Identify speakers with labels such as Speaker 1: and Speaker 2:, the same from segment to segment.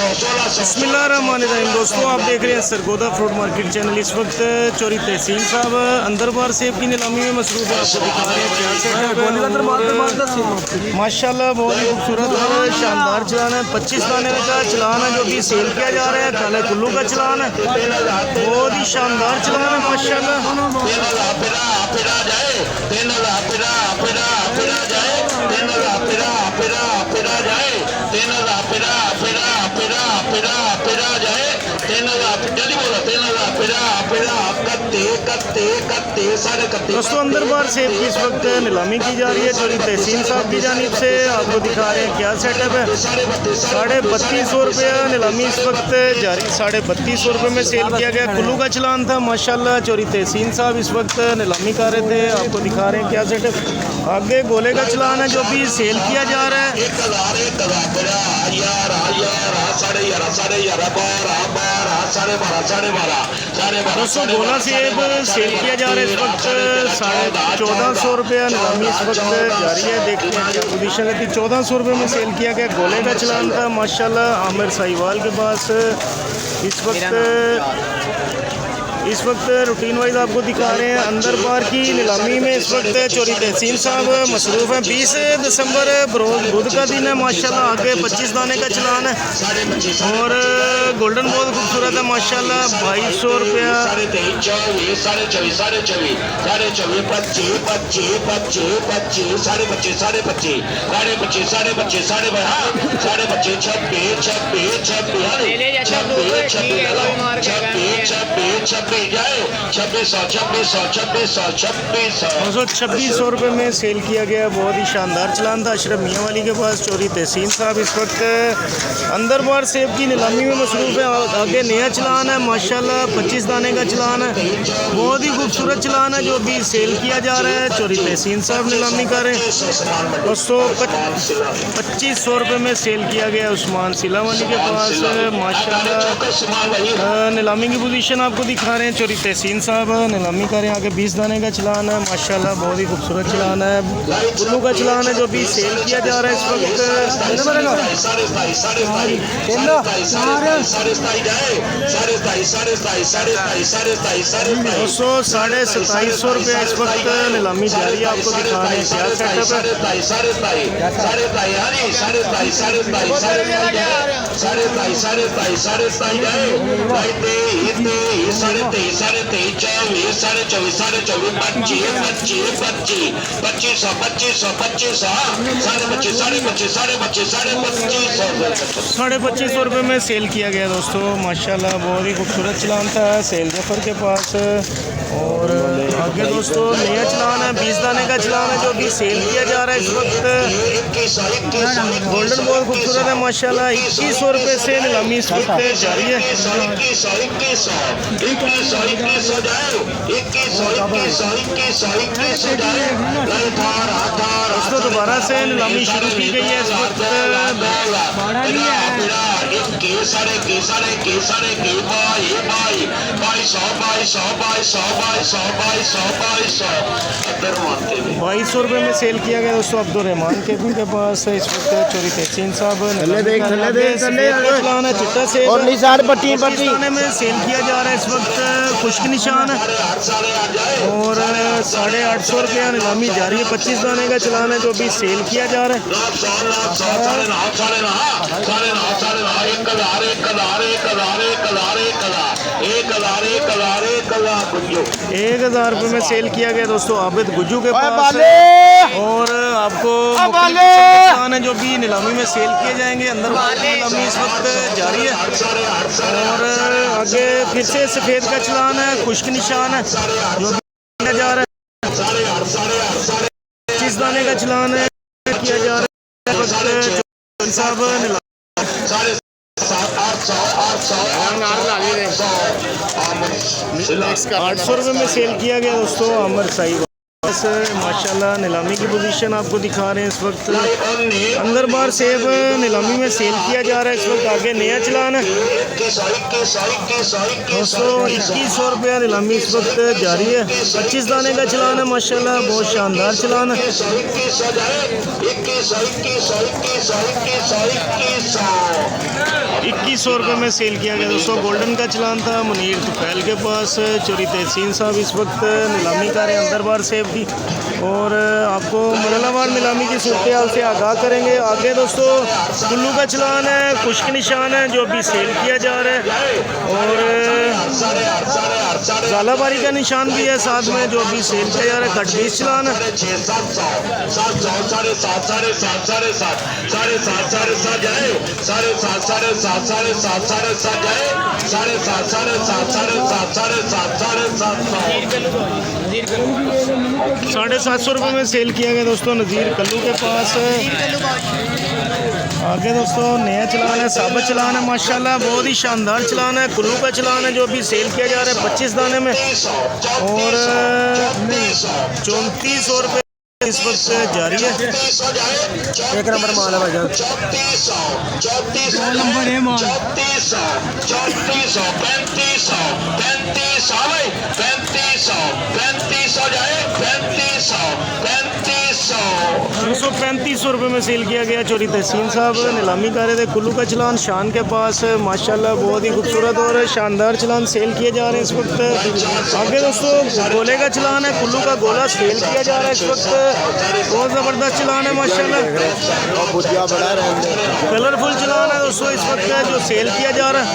Speaker 1: बिस्मिल्लाहिर्रहमानिर्रहीम। दोस्तों आप देख रहे हैं सरगोदा फ्रूट मार्केट चैनल। इस वक्त चोरी तहसील साहब अंदर बार सेब की नीलामी में मसरूफ है। आपको दिखा रहे हैं क्या सेटअप है। माशाल्लाह बहुत ही खूबसूरत शानदार चलान है। 25 दाने का चलान है जो कि सेल किया जा रहा है। काले कुल्लू का चलान है, बहुत ही शानदार चलान है माशाल्लाह। दोस्तों अंदर बार सेब की इस वक्त नीलामी की जा रही है चोरी तहसील साहब की जानिब से। आपको दिखा रहे हैं क्या सेटअप है। 3250 रुपया नीलामी इस वक्त जारी। 3250 रुपये में सेल किया गया। कुल्लू का चलान था माशाल्लाह। चोरी तहसील साहब इस वक्त नीलामी कर रहे थे। आपको दिखा रहे हैं क्या सेटअप। आगे गोले का चलान है जो भी सेल किया जा रहा है। दोस्तों गोला सेब सेल किया जा रहा है इस वक्त 1450 रुपया नीलामी इस वक्त जारी है। देखते हैं क्या पोजीशन है। 1400 रुपये में सेल किया गया। गोले का चलान था माशाल्लाह आमिर साहिवाल के पास। इस वक्त रूटीन वाइज आपको दिखा रहे हैं अंदर बार की नीलामी में। इस वक्त चोरी तहसील साहब मसरूफ़ हैं। 20 दिसंबर बुध का दिन है माशाल्लाह। आगे 25 दाने का चलान है और गोल्डन बहुत खूबसूरत है माशाल्लाह। 2200 रुपया। छब्बीस सौ रुपये में सेल किया गया। बहुत ही शानदार चलान था अशरफ मियाँ वाली के पास। चोरी तहसील साहब इस वक्त अंदर बार सेब की नीलामी में मसरूफ़ है। आगे नया चलान है माशाल्लाह। 25 दाने का चलान है, बहुत ही खूबसूरत चलान है जो भी सेल किया जा रहा है। चोरी तहसील साहब नीलामी कर रहे हैं। 2500 रुपये में सेल किया गया उस्मान सिला वाली के पास माशाल्लाह। नीलामी की पोजीशन आपको दिखा रहे हैं। चोरी तहसील साहब नीलामी करें। आगे 20 दाने का चलान है माशाल्लाह। बहुत ही खूबसूरत चलान है। कुल्लू का चलान है जो भी सेल किया जा रहा है इस वक्त। दोस्तों 2750 रुपया इस वक्त नीलामी जारी है। आपको दिखा रहे हैं क्या सेटअप है। साढ़े 2500 रुपये में सेल किया गया दोस्तों माशाल्लाह। बहुत ही खूबसूरत चलान था सेल जफर के पास। और आगे दोस्तों नया चलान है 20 दाने का चलान है जो कि सेल किया जा रहा है इस वक्त। गोल्डन बहुत खूबसूरत है माशाल्लाह। 2100 रुपये से नीलामी इस वक्त जारी है। दोस्तों दोबारा से नीलामी शुरू की गई है इस वक्त। ₹2200 में सेल किया गया दोस्तों अब्दुलरहमान के पास इस वक्त। चोरी तहसील साहब चिट्टा से और में सेल किया जा रहा है इस वक्त। खुश्क निशान और 850 रुपया नीलामी जारी है। 25 दाने का चलान है जो भी सेल किया जा रहा है। 1000 रुपये में सेल किया गया दोस्तों आबिद गुज्जू के पास। और आपको चलान है जो भी नीलामी में सेल किए जाएंगे। अंदर नीलामी इस वक्त जारी है। और आगे फिर से सफ़ेद का चलान है, खुश्क निशान है जो भी किया जा रहा है। 25 दाने का चलान है किया जा रहा है। 800 रुपये में सेल किया गया दोस्तों अमर साहिब। पास माशाल्लाह नीलामी की पोजीशन आपको दिखा रहे हैं इस वक्त। अंदर बाहर सेब नीलामी में सेल किया जा रहा है इस वक्त। आगे नया चलान है 2100 रुपया नीलामी इस वक्त जारी है। 25 दाने का चलान है माशाल्लाह, बहुत शानदार चलान है। 2100 रुपये में सेल किया गया दोस्तों। गोल्डन का चलान था मुनीर तुफैल के पास। चोरी तहसीन साहब इस वक्त नीलामी कर रहे हैं अंदर बार सेब की, और आपको मरलावार नीलामी की सूरत हाल से आगाह करेंगे। आगे दोस्तों कुल्लू का चलान है, खुश्क निशान है जो अभी सेल किया जा रहा है, और झालाबारी का निशान भी है साथ में जो अभी सेल किया जा रहा है। खटबीस चलान है। ₹750 में सेल किया गया दोस्तों नज़ीर कल्लू के पास। आगे दोस्तों नया चलान है, साबित चलान है माशाल्लाह, बहुत ही शानदार चलान है। कुल्लू का चलान है जो अभी सेल किया जा रहा है 25 दाने में, और 3400 रुपये इस वक्त जारी है। एक नंबर माल है भाईजान, 2 नंबर है माल। 235 रुपये में सेल किया गया। चोरी तहसीन साहब नीलामी कर रहे थे कुल्लू का चलान शान के पास माशाल्लाह, बहुत ही खूबसूरत और शानदार चलान सेल किए जा रहे हैं इस वक्त। आगे दोस्तों गोले का चलान है, कुल्लू का गोला सेल किया जा रहा है इस वक्त। बहुत ज़बरदस्त चलान है माशाल्लाह, कलरफुल चलान है दोस्तों इस वक्त जो सेल किया जा रहा है।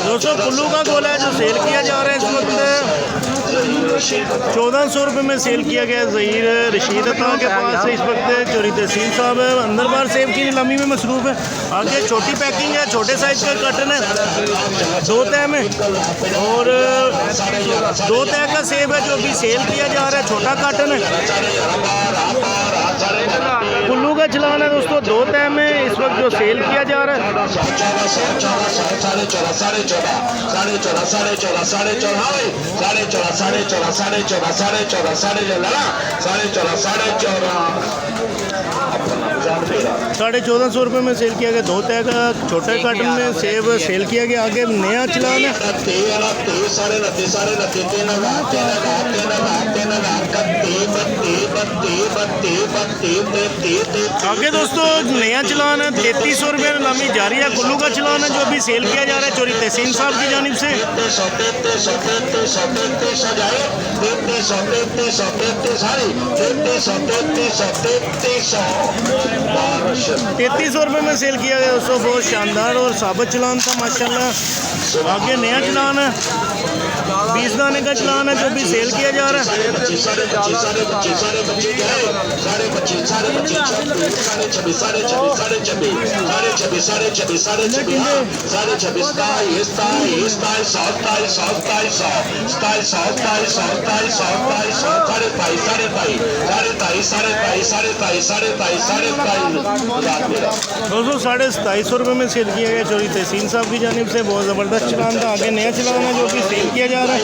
Speaker 1: दोस्तों कुल्लू का गोला है जो सेल किया जा रहा है इस वक्त 1400 रुपये में सेल किया गया। ज़हीर रशीद अता के पास इस वक्त चोरी तहसीन साहब अंदर बार सेब की नीलामी में मसरूफ़ है। आगे छोटी पैकिंग है, छोटे साइज़ का कटन है 2 तय में, और 2 तय का सेब है जो अभी सेल किया जा रहा है, छोटा कटन है। कुल्लू का चलान है दोस्तों 2 तय में इस वक्त जो सेल किया जा रहा है। ₹1450 रुपये में सेल किया गया। 2 तय का छोटे कार्टन में सेब सेल किया गया। आगे नया चलान है। आगे दोस्तों नया चलान है 3300 रुपये नीलामी जारी है। कुल्लू का चलान है जो अभी सेल किया जा रहा है चोरी तहसीन साहब की जानिब से। 3300 रुपये में सेल किया गया दोस्तों। बहुत शानदार और साबित चलान था माशाल्लाह। आगे नया चलान है 20 दाने का चलान है जो भी सेल किया जा रहा है। दोस्तों 2750 रुपये में सेल किया गया चोरी तहसीन साहब की जानिब से। बहुत ज़बरदस्त चलान था। आगे नया चलान है जो कि सेल किया जा रहा है।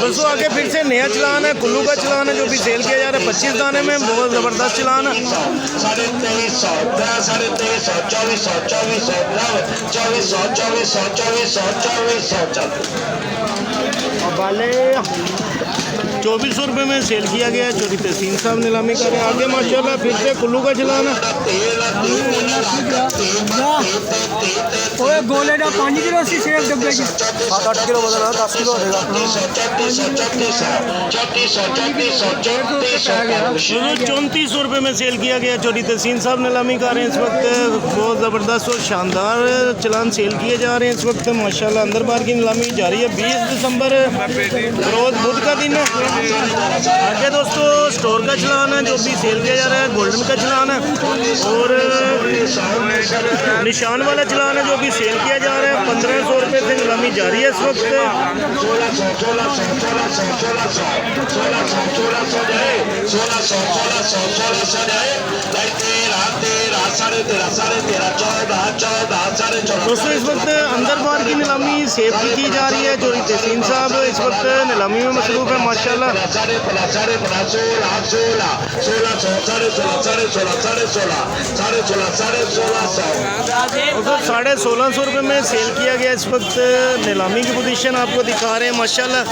Speaker 1: दोस्तों आगे फिर से नया चलान है, कुल्लू का चलान है जो भी सेल किया जा रहा है 25 दाने में। बहुत ज़बरदस्त चलान है। 2400 रुपये में सेल किया गया। चोरी तहसीन साहब नीलामी कर रहे हैं। आगे माशाल्लाह फिर से कुल्लू का चलान है। गोले का 5 किलो 80 सेब डब्बे की 7-8 किलो बदला 10 किलो होगा। 3400 रुपये में सेल किया गया। चोरी तहसीन साहब नीलामी कर रहे हैं इस वक्त। बहुत ज़बरदस्त और शानदार चलान सेल किए जा रहे हैं इस वक्त माशाल्लाह। अंदर बार की नीलामी जारी है। 20 दिसंबर रोज़ बुध का दिन है। आगे दोस्तों स्टोर का चलान है जो भी सेल किया जा रहा है। गोल्डन का चलान है, और निशान वाला चलान है जो भी सेल किया जा रहा है 1500 रुपये से नीलामी जारी है इस वक्त। दोस्तों इस वक्त अंदर बार की नीलामी सेब की जा रही है। जो तहसीन साहब इस वक्त नीलामी में मसरूफ है माशाल्लाह। दोस्तों 1650 रुपये में सेल किया गया इस वक्त। नीलामी की पोजीशन आपको दिखा रहे हैं माशाल्लाह।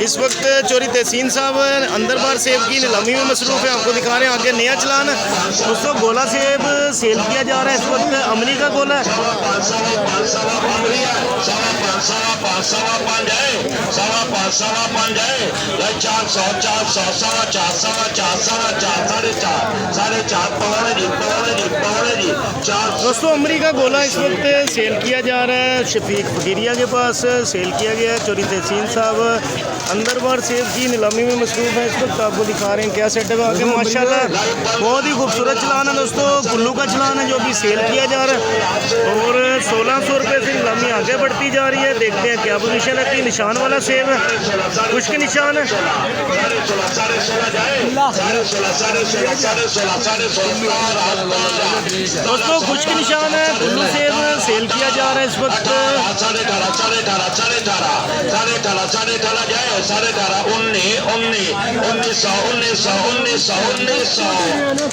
Speaker 1: इस वक्त चोरी तहसीन साहब अंदर बार सेब की नीलामी में मसरूफ है, आपको दिखा रहे हैं। आगे नया चलान दोस्तों गोला सेब सेल किया जा रहा है इस वक्त। अमरीका गोला है। दोस्तों अमरीका गोला इस वक्त सेल किया जा रहा है। शफीक फकीरिया के पास सेल किया गया है। चोरी तहसीन साहब अंदर बार सेब की नीलामी में मसरूफ है इस वक्त। आपको दिखा रहे हैं क्या सेटअप है आगे माशाल्लाह। बहुत ही खूबसूरत चलान है दोस्तों। कुल्लू का चलान है जो भी सेल किया जा रहा है और 1600 रुपये से नीलामी आगे बढ़ती जा रही है। देखते हैं क्या पोजीशन है। कि निशान वाला सेब है, कुछ के निशान है। दोस्तों कुछ के निशान है। कुल्लू सेब सेल किया जा रहा है इस वक्त।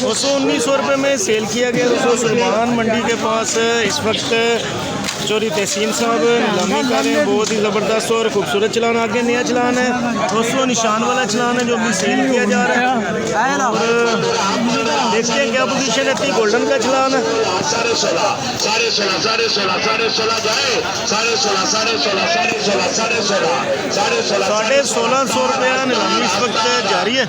Speaker 1: दोस्तों 1900 रुपये में सेल किया गया। दोस्तों सलमान मंडी के पास इस वक्त चोरी तहसीन साहब नीलामी कर रहे हैं। बहुत ही ज़बरदस्त और खूबसूरत चलान। आगे नया चलान है दोस्तों, निशान वाला चलान है जो भी सेल किया जा रहा है। और देखते हैं क्या पोजीशन है। गोल्डन का चलान है। 1650 रुपया नीलामी इस वक्त जारी है।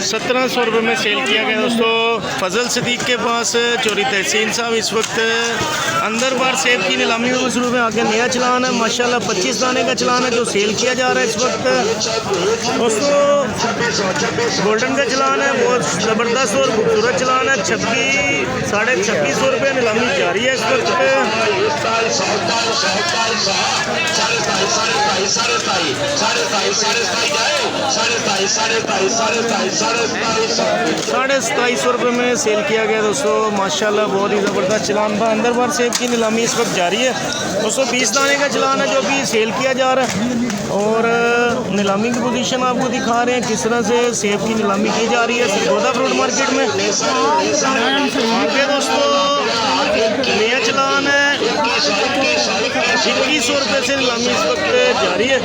Speaker 1: 1700 रुपये में सेल किया गया दोस्तों। फजल सदीक के पास चोरी तहसीन साहब इस वक्त अंदर बार सेब की नीलामी में मसरूफ है। आगे नया चलान है माशाल्लाह। 25 दाने का चलान है जो सेल किया जा रहा है इस वक्त। दोस्तों गोल्डन का चलान है, बहुत ज़बरदस्त और खूबसूरत चलान है। 2600 रुपये नीलामी जारी है इस वक्त। साढ़े 2700 रुपये में सेल किया गया दोस्तों माशाल्लाह। बहुत ही ज़बरदस्त चलान था। अंदर बार सेब की नीलामी इस वक्त जारी है दोस्तों। 20 दाने का चलान है जो भी सेल किया जा रहा है। और नीलामी की पोजीशन आपको दिखा रहे हैं किस तरह से सेब की नीलामी की जा रही है सरगोदा फ्रूट मार्केट में। आगे दोस्तों नया चलान है 2100 रुपये से नीलामी इस वक्त जारी है।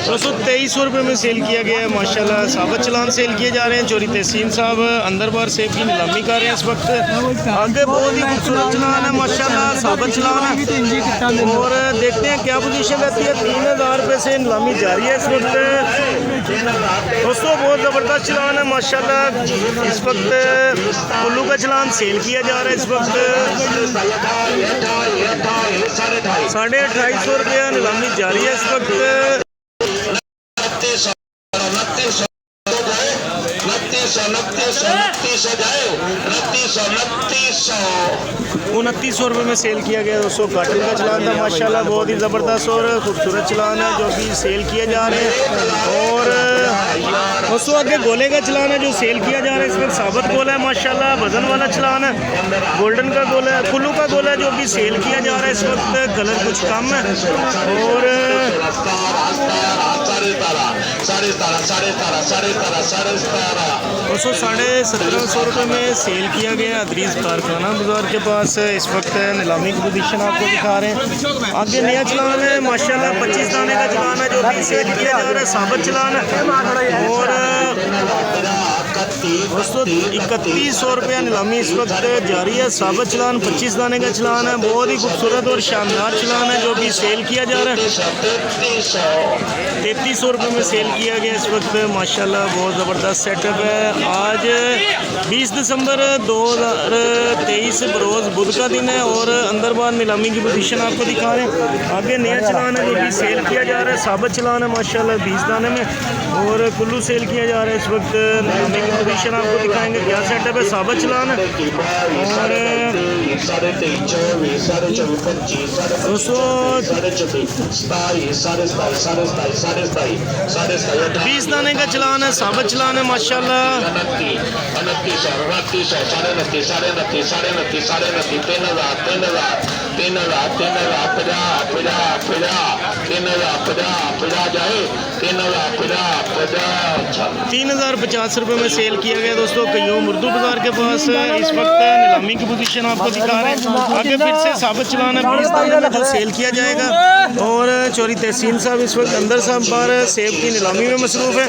Speaker 1: दोस्तों 2300 रुपये में सेल किया गया है माशाल्लाह। साबत चलान सेल किए जा रहे हैं। चोरी तहसीन साहब अंदर बार सेब की नीलामी कर रहे हैं इस वक्त। आगे बहुत ही खूबसूरत चलान है माशाल्लाह, साबत चलान है। और देखते हैं क्या पोजीशन रहती है। 3000 रुपये से नीलामी जारी है इस वक्त दोस्तों। बहुत ज़बरदस्त चलान है माशाल्लाह। इस वक्त कुल्लू का चलान सेल किया जा रहा है इस वक्त। 2850 रुपया नीलामी जारी है इस वक्त। 2900 रुपये में सेल किया गया दोस्तों। काटन का चलान था माशाल्लाह। बहुत ही ज़बरदस्त और खूबसूरत चलान है जो कि सेल किए जा रहे हैं। और दोस्तों आगे गोले का चलान है जो सेल किया जा रहा है। इसमें साबत गोला है माशाल्लाह, वजन वाला चलान है। गोल्डन का गोला है, कुल्लू का गोला है जो भी सेल किया जा रहा है इस वक्त। कलर कुछ कम है। और दोस्तों 1750 रुपये में सेल किया गया अदरीस कारखाना बाजार के पास। इस वक्त नीलामी की पोजीशन आपको दिखा रहे हैं। आगे नया चलान है माशाल्लाह। 25 दाने का चलान है जो भी सेल किया जा रहा है। साबत चलान है। और दोस्तों 3100 रुपया नीलामी इस वक्त जारी है। साबित चलान 25 दाने का चलान है, बहुत ही खूबसूरत और शानदार चलान है जो भी सेल किया जा रहा है। 3300 रुपये में सेल किया गया इस वक्त। माशाल्लाह बहुत ज़बरदस्त सेटअप है। आज 20 दिसंबर 2023 बरोज़ बुध का दिन है और अंदर बाहर नीलामी की पोजीशन आपको दिखा रहे हैं। आगे नया चलान है जो भी सेल किया जा रहा है। साबित चलान है माशाल्लाह 20 दाने में और कुल्लू सेल किया जा रहा है इस वक्त। नीलामी की पोजीशन आपको दिखाएंगे क्या सेटअप है। साबित चलान है और दोस्तों 20 दाने का चलान है। साबित चलान है माशाल्लाह। 3050 रुपये में सेल किया गया दोस्तों। कयूम उर्दू बाजार के पास इस वक्त नीलामी की पोजीशन आपको दिखा रहे हैं। आगे फिर से साबित चलान है 20 दाने में जो सेल किया जाएगा। और चौरी तहसीन साहब इस वक्त अंदर साहब बाहर सेब की नीलामी में मसरूफ़ है।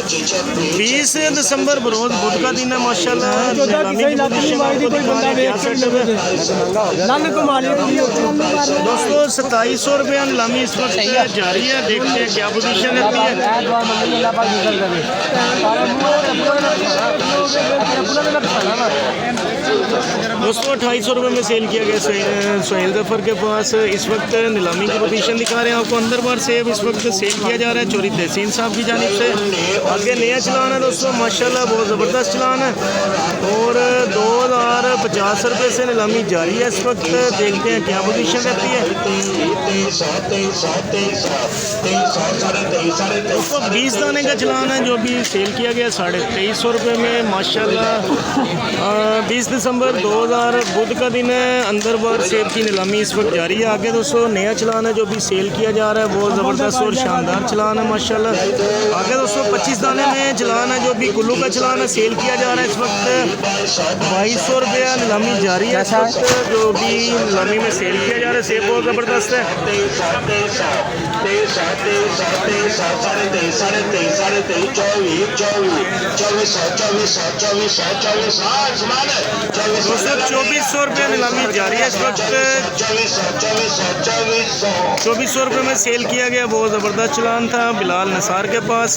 Speaker 1: 20 दिसंबर बरोज़ बुध का दिन है माशाल्लाह। नीलामी की पोजीशन आपको दिखा रहे हैं क्या सेटअप है। दोस्तों 2700 रुपया नीलामी इस वक्त जारी है। देखते हैं क्या पोजीशन रहती है। दोस्तों 2800 रुपये में सेल किया गया सोहेल जफर के पास इस वक्त नीलामी की पोजीशन दिखा रहे हैं आपको। अंदर बाहर सेब इस वक्त सेल किया जा रहा है चौरी तहसीन साहब की जानिब से। आगे नया चलान है दोस्तों माशाल्लाह बहुत ज़बरदस्त चलान है और 2050 रुपये से नीलामी जारी है इस वक्त। देखते हैं क्या पोजीशन रहती है। दोस्तों 20 दाने का चलान है जो भी सेल किया गया 2350 रुपये में माशाल्लाह। 20 दिसंबर 2000 बुध का दिन है। अंदर बाहर सेब की नीलामी इस वक्त जारी है। आगे दोस्तों नया चलान है जो भी सेल किया जा रहा है बहुत ज़बरदस्त और शानदार चलान है माशाल्लाह। आगे दोस्तों 25 दाने में चलान है जो भी कुल्लू का चलान है सेल किया जा रहा है इस वक्त। 2200 रुपया नीलामी जारी है इस वक्त जो भी नीलामी में सेल किया जा रहा है। सेब बहुत ज़बरदस्त है। दोस्तों 2400 रुपये नीलामी जारी है इस वक्त। 2400 रुपये में सेल किया गया बहुत ज़बरदस्त चलान था बिलाल निसार के पास।